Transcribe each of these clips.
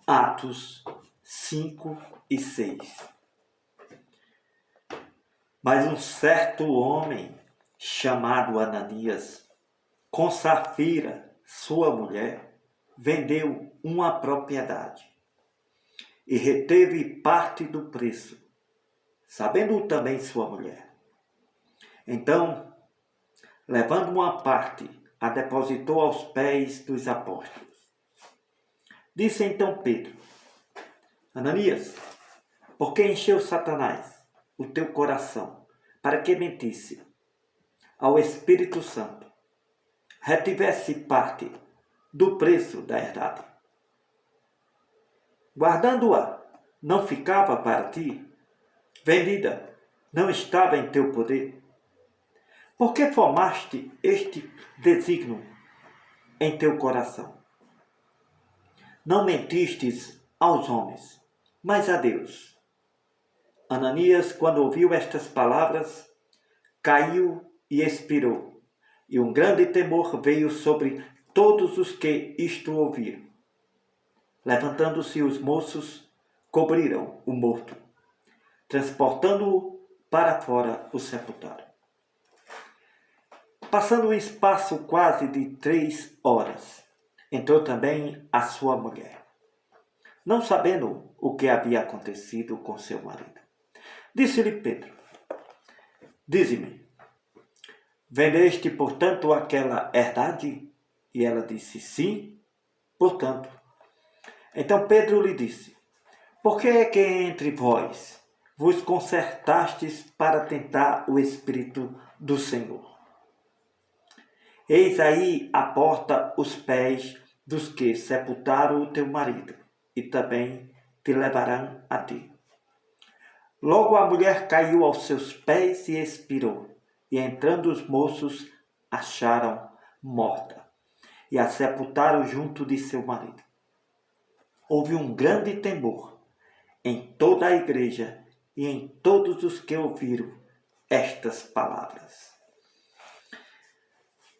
Atos 5 e 6. Mas um certo homem, chamado Ananias, com Safira, sua mulher, vendeu uma propriedade e reteve parte do preço, sabendo também sua mulher. Então, levando uma parte, a depositou aos pés dos apóstolos. Disse então Pedro: Ananias, por que encheu Satanás o teu coração, para que mentisse ao Espírito Santo, retivesse parte do preço da herdade? Guardando-a, não ficava para ti? Vendida, não estava em teu poder? Por que formaste este desígnio em teu coração? Não mentistes aos homens, mas a Deus. Ananias, quando ouviu estas palavras, caiu e expirou, e um grande temor veio sobre todos os que isto ouviram. Levantando-se os moços, cobriram o morto, transportando-o para fora, o sepultaram. Passando um espaço quase de 3 horas, entrou também a sua mulher, não sabendo o que havia acontecido com seu marido. Disse-lhe Pedro: Dize-me, vendeste, portanto, aquela herdade? E ela disse: Sim, portanto. Então Pedro lhe disse: Por que é que entre vós vos concertastes para tentar o Espírito do Senhor? Eis aí a porta os pés dos que sepultaram o teu marido, e também te levarão a ti. Logo a mulher caiu aos seus pés e expirou, e entrando os moços, acharam morta, e a sepultaram junto de seu marido. Houve um grande temor em toda a igreja e em todos os que ouviram estas palavras.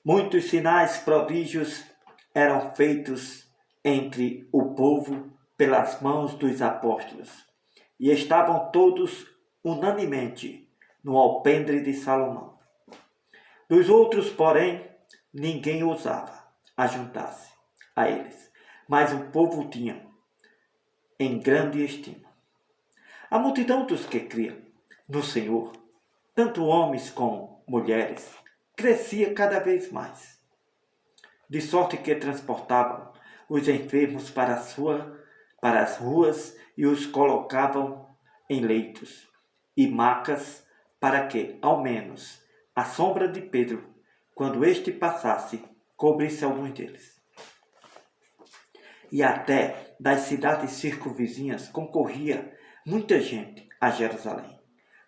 Muitos sinais prodígios eram feitos entre o povo pelas mãos dos apóstolos, e estavam todos unanimemente no alpendre de Salomão. Dos outros, porém, ninguém ousava ajuntar-se a eles, mas o povo tinha em grande estima a multidão dos que criam no Senhor, tanto homens como mulheres, crescia cada vez mais, de sorte que transportavam os enfermos para as ruas e os colocavam em leitos e macas, para que, ao menos, a sombra de Pedro, quando este passasse, cobrisse alguns deles. E até das cidades circunvizinhas concorria muita gente a Jerusalém,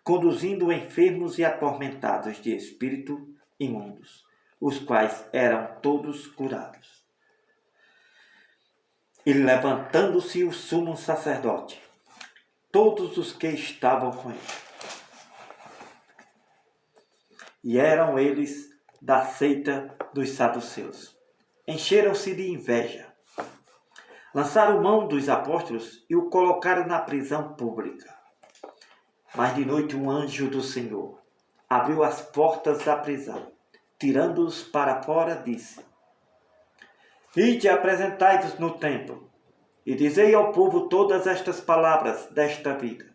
conduzindo enfermos e atormentados de espírito imundos, os quais eram todos curados. E levantando-se o sumo sacerdote, todos os que estavam com ele, e eram eles da seita dos saduceus, encheram-se de inveja, lançaram mão dos apóstolos e o colocaram na prisão pública. Mas de noite um anjo do Senhor abriu as portas da prisão, tirando-os para fora, disse: Ide e apresentai-vos no templo, e dizei ao povo todas estas palavras desta vida.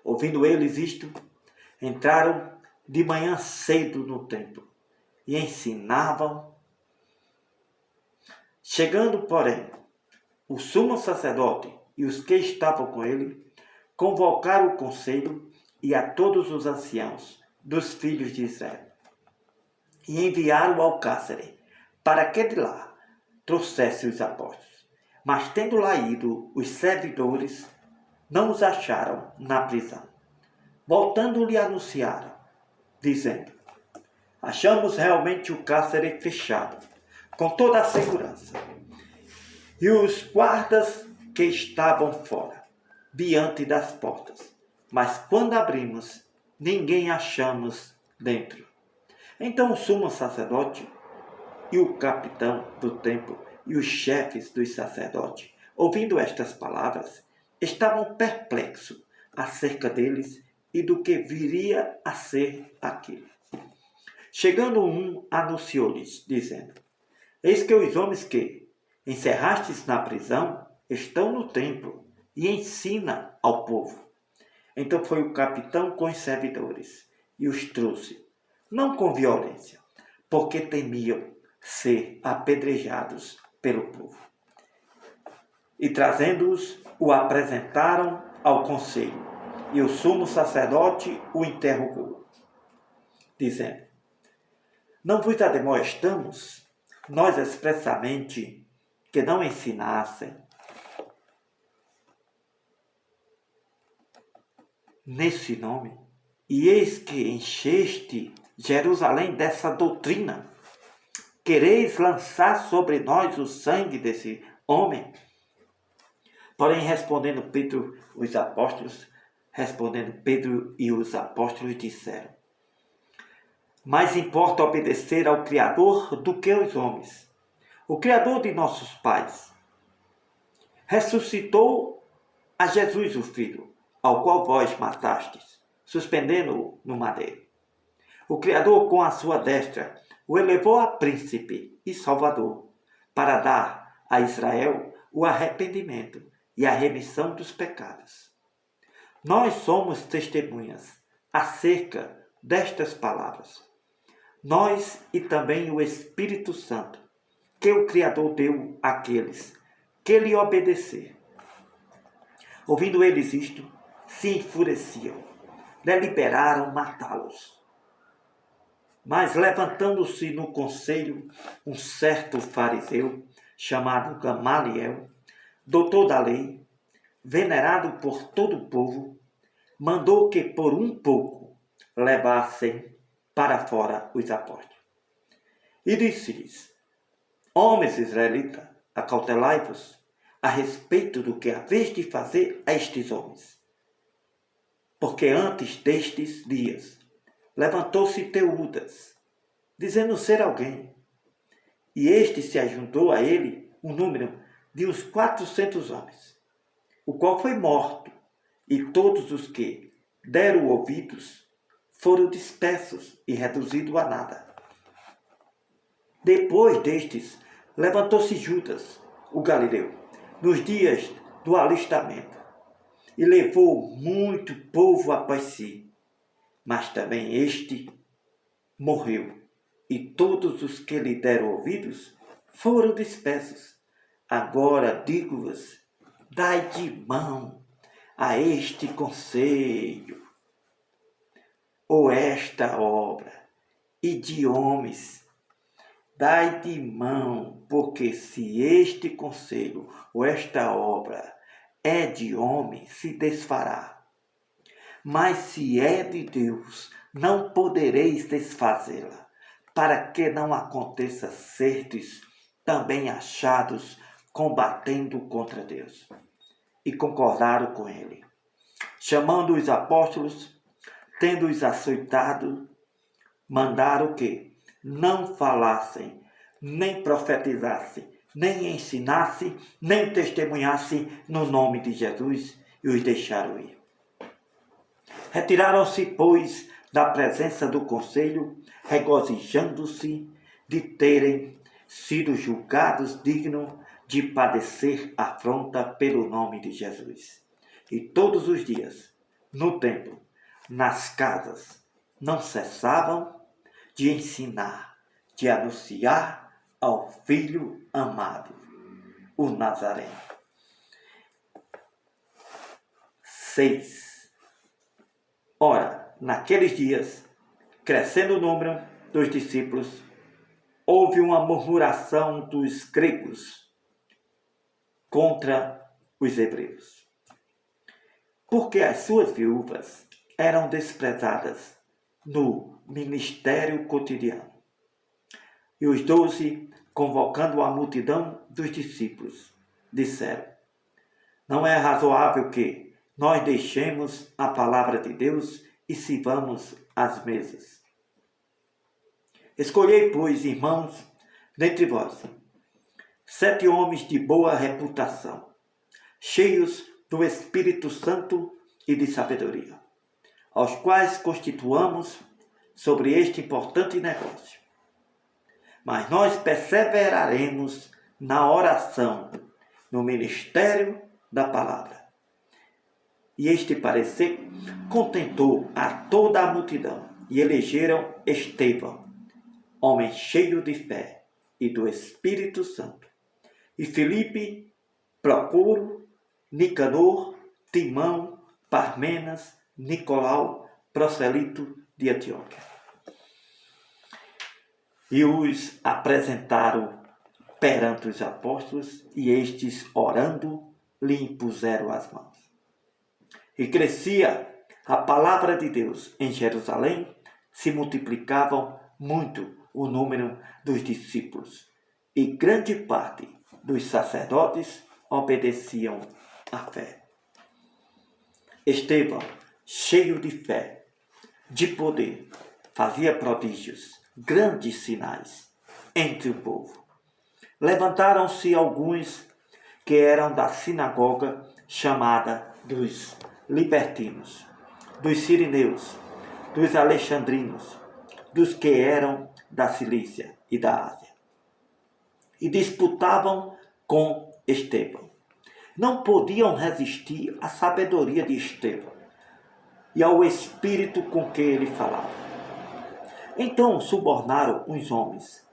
Ouvindo eles isto, entraram de manhã cedo no templo, e ensinavam. Chegando, porém, o sumo sacerdote e os que estavam com ele, convocaram o conselho e a todos os anciãos dos filhos de Israel, e enviaram ao cárcere, para que de lá trouxesse os apóstolos. Mas tendo lá ido os servidores, não os acharam na prisão. Voltando-lhe anunciaram, dizendo: Achamos realmente o cárcere fechado, com toda a segurança, e os guardas que estavam fora, diante das portas. Mas quando abrimos, ninguém achamos dentro. Então o sumo sacerdote e o capitão do templo e os chefes dos sacerdotes ouvindo estas palavras, estavam perplexos acerca deles e do que viria a ser aquilo. Chegando um, anunciou-lhes, dizendo: Eis que os homens que encerrastes na prisão estão no templo e ensina ao povo. Então foi o capitão com os servidores e os trouxe, não com violência, porque temiam ser apedrejados pelo povo. E trazendo-os, o apresentaram ao conselho, e o sumo sacerdote o interrogou, dizendo: Não vos admoestamos, nós expressamente, que não ensinassem nesse nome? E eis que encheste Jerusalém dessa doutrina. Quereis lançar sobre nós o sangue desse homem? Porém, respondendo Pedro e os apóstolos disseram: Mais importa obedecer ao Criador do que aos homens. O Criador de nossos pais ressuscitou a Jesus, o Filho, ao qual vós matastes, suspendendo-o no madeiro. O Criador, com a sua destra, o elevou a príncipe e salvador, para dar a Israel o arrependimento e a remissão dos pecados. Nós somos testemunhas acerca destas palavras. Nós e também o Espírito Santo, que o Criador deu àqueles que lhe obedecer. Ouvindo eles isto, se enfureciam, deliberaram matá-los. Mas levantando-se no conselho um certo fariseu, chamado Gamaliel, doutor da lei, venerado por todo o povo, mandou que por um pouco levassem para fora os apóstolos. E disse-lhes: Homens israelitas, acautelai-vos a respeito do que haveis de fazer a estes homens. Porque antes destes dias levantou-se Teudas, dizendo ser alguém, e este se ajuntou a ele um número de uns 400 homens, o qual foi morto, e todos os que deram ouvidos foram dispersos e reduzidos a nada. Depois destes, levantou-se Judas, o Galileu, nos dias do alistamento, e levou muito povo após si. Mas também este morreu, e todos os que lhe deram ouvidos foram dispersos. Agora digo-vos, dai de mão a este conselho, ou esta obra, e de homens, dai de mão, porque se este conselho ou esta obra é de homem, se desfará. Mas se é de Deus, não podereis desfazê-la, para que não aconteça serdes também achados combatendo contra Deus. E concordaram com ele. Chamando os apóstolos, tendo-os açoitado, mandaram que não falassem, nem profetizassem, nem ensinassem, nem testemunhassem no nome de Jesus, e os deixaram ir. Retiraram-se, pois, da presença do conselho, regozijando-se de terem sido julgados dignos de padecer afronta pelo nome de Jesus. E todos os dias, no templo, nas casas, não cessavam de ensinar, de anunciar ao Filho amado, o Nazareno. 6. Ora, naqueles dias, crescendo o número dos discípulos, houve uma murmuração dos gregos contra os hebreus, porque as suas viúvas eram desprezadas no ministério cotidiano. E os 12, convocando a multidão dos discípulos, disseram: Não é razoável que nós deixemos a palavra de Deus e sirvamos às mesas. Escolhei, pois, irmãos, dentre vós, 7 homens de boa reputação, cheios do Espírito Santo e de sabedoria, aos quais constituamos sobre este importante negócio. Mas nós perseveraremos na oração, no ministério da palavra. E este parecer contentou a toda a multidão, e elegeram Estevão, homem cheio de fé e do Espírito Santo, e Filipe, Procuro, Nicanor, Timão, Parmenas, Nicolau, prosélito de Antioquia. E os apresentaram perante os apóstolos, e estes, orando, lhe impuseram as mãos. E crescia a palavra de Deus em Jerusalém, se multiplicavam muito o número dos discípulos, e grande parte dos sacerdotes obedeciam à fé. Estevão, cheio de fé, de poder, fazia prodígios, grandes sinais entre o povo. Levantaram-se alguns que eram da sinagoga chamada dos libertinos, dos sirineus, dos alexandrinos, dos que eram da Cilícia e da Ásia, e disputavam com Estevão. Não podiam resistir à sabedoria de Estevão e ao espírito com que ele falava. Então subornaram uns homens,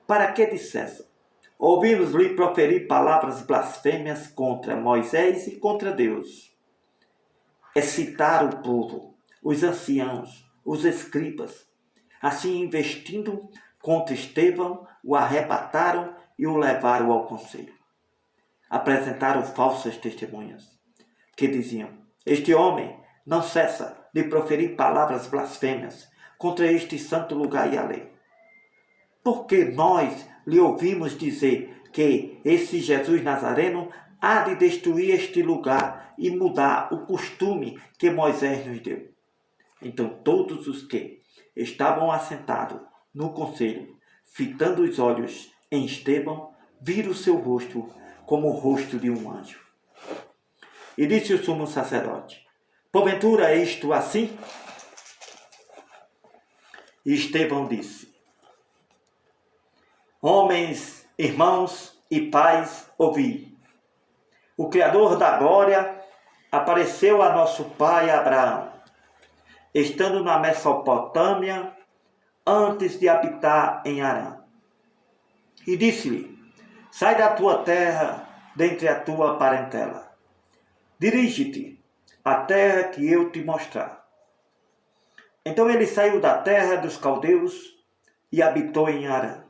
para que dissessem: ouvimos-lhe proferir palavras blasfêmias contra Moisés e contra Deus. Excitaram o povo, os anciãos, os escribas. Assim, investindo contra Estevão, o arrebataram e o levaram ao conselho. Apresentaram falsas testemunhas, que diziam: este homem não cessa de proferir palavras blasfêmias contra este santo lugar e a lei. Porque nós lhe ouvimos dizer que esse Jesus Nazareno há de destruir este lugar e mudar o costume que Moisés nos deu. Então todos os que estavam assentados no conselho, fitando os olhos em Estevão, viram seu rosto como o rosto de um anjo. E disse o sumo sacerdote: porventura é isto assim? E Estevão disse: homens, irmãos e pais, ouvi. O Criador da glória apareceu a nosso pai Abraão, estando na Mesopotâmia, antes de habitar em Harã. E disse-lhe: sai da tua terra, dentre a tua parentela. Dirige-te à terra que eu te mostrar. Então ele saiu da terra dos caldeus e habitou em Harã.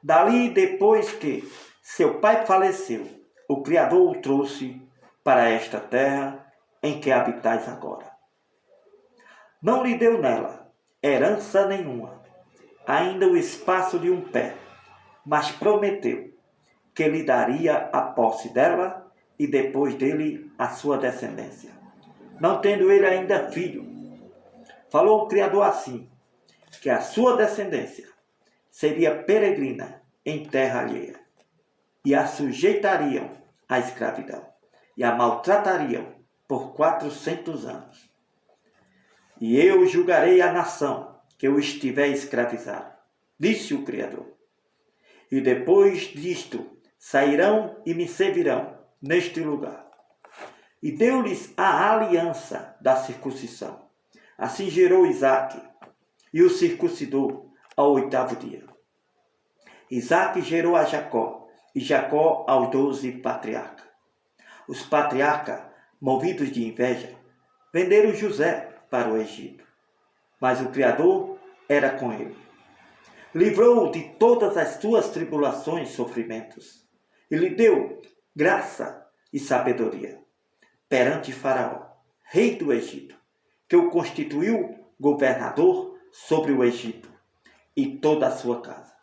Dali, depois que seu pai faleceu, o Criador o trouxe para esta terra em que habitais agora. Não lhe deu nela herança nenhuma, ainda o espaço de um pé, mas prometeu que lhe daria a posse dela e depois dele a sua descendência, não tendo ele ainda filho. Falou o Criador assim, que a sua descendência seria peregrina em terra alheia, e a sujeitariam à escravidão, e a maltratariam por 400 anos. E eu julgarei a nação que o estiver escravizado, disse o Criador. E depois disto sairão e me servirão neste lugar. E deu-lhes a aliança da circuncisão. Assim gerou Isaque, e o circuncidou ao 8º dia. Isaque gerou a Jacó, e Jacó aos 12 patriarcas. Os patriarcas, movidos de inveja, venderam José para o Egito. Mas o Criador era com ele. Livrou-o de todas as suas tribulações e sofrimentos, e lhe deu graça e sabedoria perante Faraó, rei do Egito, que o constituiu governador sobre o Egito e toda a sua casa.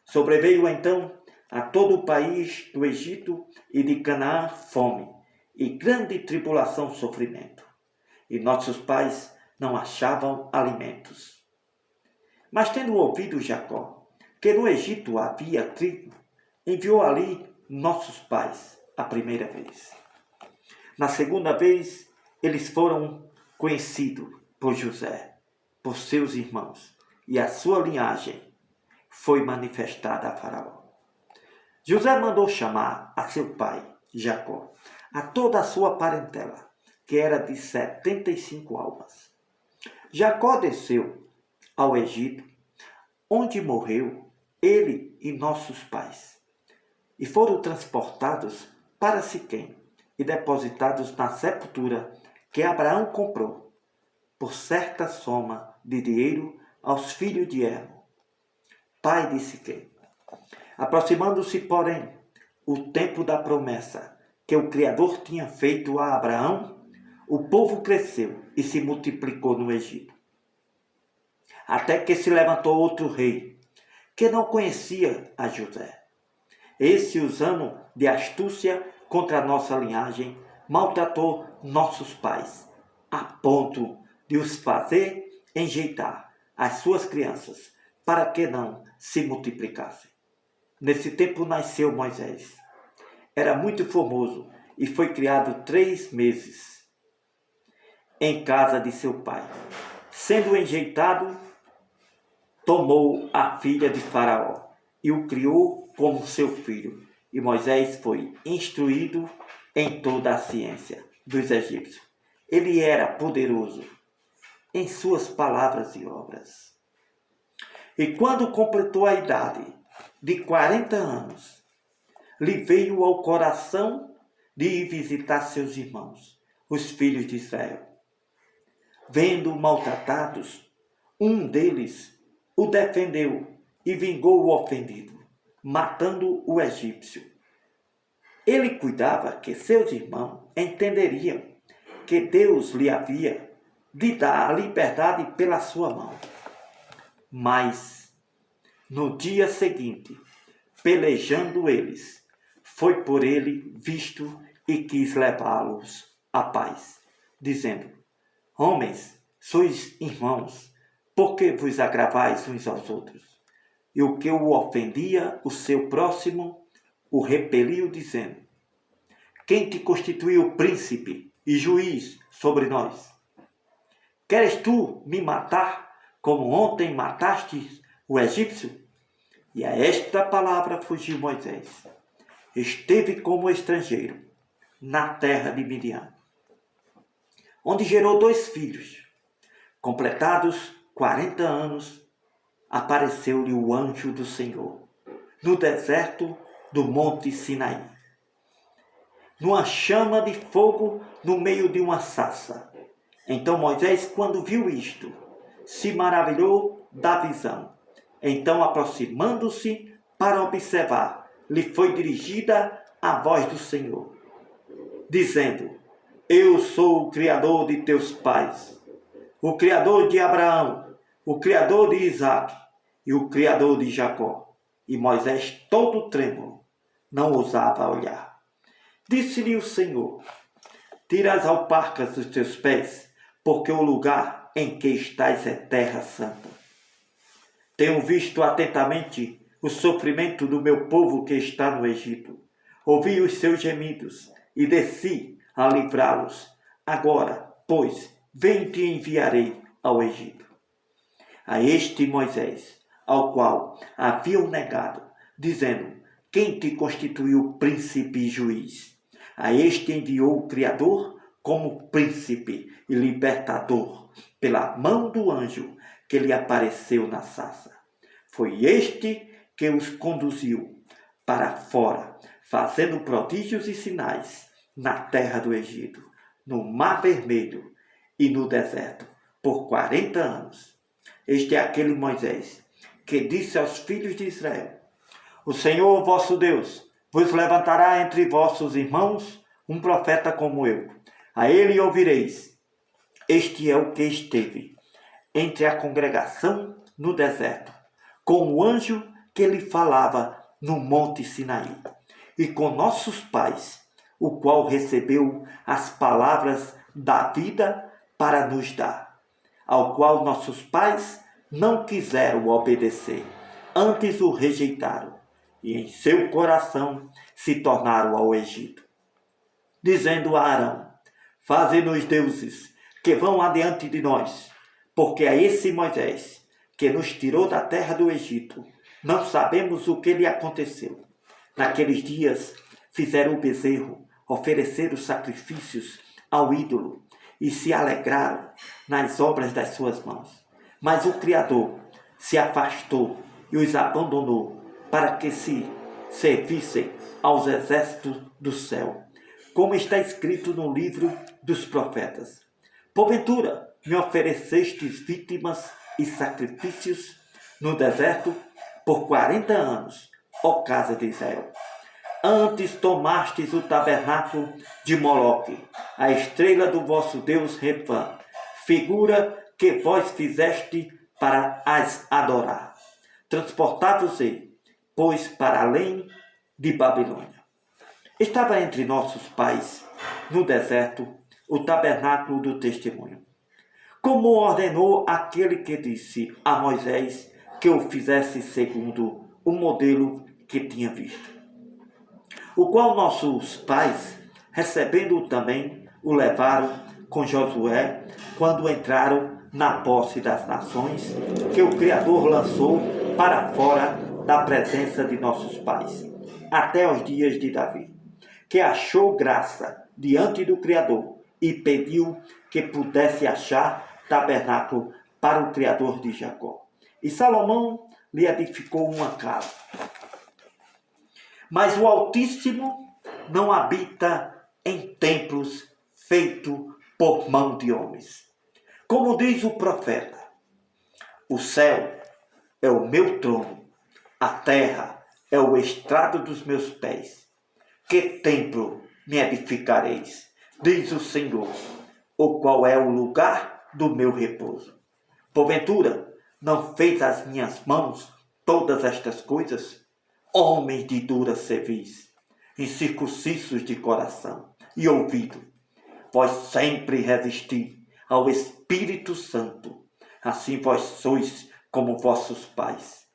Sobreveio então a todo o país do Egito e de Canaã fome e grande tribulação e sofrimento, e nossos pais não achavam alimentos. Mas tendo ouvido Jacó que no Egito havia trigo, enviou ali nossos pais a primeira vez. Na segunda vez, eles foram conhecidos por José, por seus irmãos, e a sua linhagem foi manifestada a Faraó. José mandou chamar a seu pai, Jacó, a toda a sua parentela, que era de 75 almas. Jacó desceu ao Egito, onde morreu ele e nossos pais, e foram transportados para Siquém e depositados na sepultura que Abraão comprou, por certa soma de dinheiro aos filhos de Hermo, pai de Siquém. Aproximando-se, porém, o tempo da promessa que o Criador tinha feito a Abraão, o povo cresceu e se multiplicou no Egito. Até que se levantou outro rei, que não conhecia a José. Esse, usando de astúcia contra a nossa linhagem, maltratou nossos pais, a ponto de os fazer enjeitar as suas crianças, para que não se multiplicassem. Nesse tempo nasceu Moisés. Era muito formoso e foi criado 3 meses em casa de seu pai. Sendo enjeitado, tomou a filha de Faraó e o criou como seu filho. E Moisés foi instruído em toda a ciência dos egípcios. Ele era poderoso em suas palavras e obras. E quando completou a idade de 40 anos, lhe veio ao coração de ir visitar seus irmãos, os filhos de Israel. Vendo maltratados, um deles o defendeu e vingou o ofendido, matando o egípcio. Ele cuidava que seus irmãos entenderiam que Deus lhe havia de dar a liberdade pela sua mão. Mas, no dia seguinte, pelejando eles, foi por ele visto e quis levá-los à paz, dizendo: Homens, sois irmãos, por que vos agravais uns aos outros? E o que o ofendia, o seu próximo, o repeliu, dizendo: Quem te constituiu príncipe e juiz sobre nós? Queres tu me matar, como ontem mataste o egípcio? E a esta palavra fugiu Moisés. Esteve como estrangeiro na terra de Midian, onde gerou 2 filhos. Completados 40 anos, apareceu-lhe o anjo do Senhor, no deserto do monte Sinaí, numa chama de fogo no meio de uma sarça. Então Moisés, quando viu isto, se maravilhou da visão. Então, aproximando-se para observar, lhe foi dirigida a voz do Senhor, dizendo: Eu sou o Criador de teus pais, o Criador de Abraão, o Criador de Isaque e o Criador de Jacó. E Moisés, todo trêmulo, não ousava olhar. Disse-lhe o Senhor: Tira as alparcas dos teus pés, porque o lugar em que estás é terra santa. Tenho visto atentamente o sofrimento do meu povo que está no Egito. Ouvi os seus gemidos e desci a livrá-los. Agora, pois, vem te enviarei ao Egito. A este Moisés, ao qual haviam negado, dizendo: Quem te constituiu príncipe e juiz? A este enviou o Criador como príncipe e libertador, pela mão do anjo que lhe apareceu na sarça. Foi este que os conduziu para fora, fazendo prodígios e sinais na terra do Egito, no Mar Vermelho e no deserto, por 40 anos. Este é aquele Moisés que disse aos filhos de Israel: O Senhor vosso Deus vos levantará entre vossos irmãos um profeta como eu. A ele ouvireis. Este é o que esteve entre a congregação no deserto, com o anjo que lhe falava no monte Sinaí, e com nossos pais, o qual recebeu as palavras da vida para nos dar, ao qual nossos pais não quiseram obedecer, antes o rejeitaram, e em seu coração se tornaram ao Egito, dizendo a Arão: faze-nos deuses que vão adiante de nós, porque a esse Moisés, que nos tirou da terra do Egito, não sabemos o que lhe aconteceu. Naqueles dias fizeram o bezerro, ofereceram sacrifícios ao ídolo e se alegraram nas obras das suas mãos. Mas o Criador se afastou e os abandonou para que se servissem aos exércitos do céu, como está escrito no livro dos profetas. Porventura me oferecestes vítimas e sacrifícios no deserto por 40 anos, ó casa de Israel. Antes tomastes o tabernáculo de Moloque, a estrela do vosso Deus Refã, figura que vós fizeste para as adorar. Transportado-se, pois, para além de Babilônia. Estava entre nossos pais, no deserto, o tabernáculo do testemunho, como ordenou aquele que disse a Moisés que o fizesse segundo o modelo que tinha visto, o qual nossos pais, recebendo-o também, o levaram com Josué, quando entraram na posse das nações, que o Criador lançou para fora da presença de nossos pais, até os dias de Davi, que achou graça diante do Criador e pediu que pudesse achar tabernáculo para o Criador de Jacó. E Salomão lhe edificou uma casa. Mas o Altíssimo não habita em templos feitos por mão de homens. Como diz o profeta: o céu é o meu trono, a terra é o estrado dos meus pés. Que templo me edificareis, diz o Senhor, o qual é o lugar do meu repouso? Porventura, não fez as minhas mãos todas estas coisas? Homens de dura cerviz, incircuncisos de coração e ouvido, vós sempre resisti ao Espírito Santo, assim vós sois como vossos pais.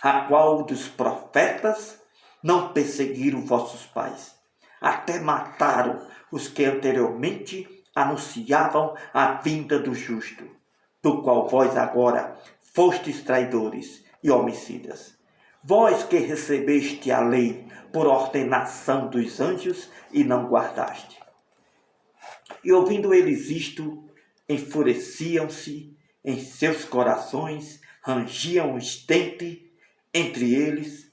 A qual dos profetas não perseguiram vossos pais? Até mataram os que anteriormente anunciavam a vinda do justo, do qual vós agora fostes traidores e homicidas. Vós que recebeste a lei por ordenação dos anjos e não guardaste. E ouvindo eles isto, enfureciam-se em seus corações, rangiam os dentes entre eles.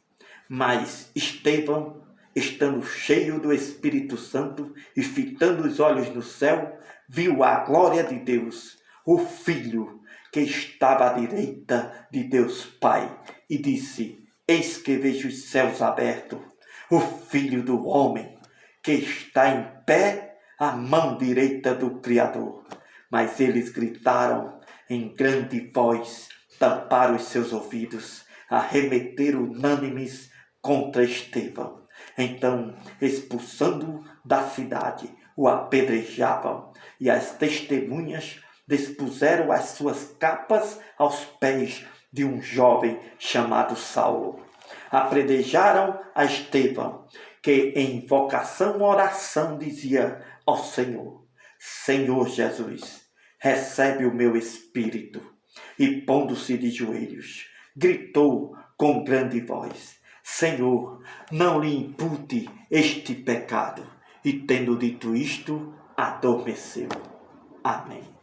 Mas Estevão, estando cheio do Espírito Santo e fitando os olhos no céu, viu a glória de Deus, o Filho, que estava à direita de Deus Pai, e disse: eis que vejo os céus abertos, o Filho do Homem, que está em pé à mão direita do Criador. Mas eles gritaram em grande voz, tamparam os seus ouvidos, arremeteram unânimes contra Estevão. Então, expulsando-o da cidade, o apedrejavam, e as testemunhas dispuseram as suas capas aos pés de um jovem chamado Saulo. Apedrejaram a Estevão, que em invocação oração dizia ao Senhor: Senhor Jesus, recebe o meu espírito. E pondo-se de joelhos, gritou com grande voz: Senhor, não lhe impute este pecado. E tendo dito isto, adormeceu. Amém.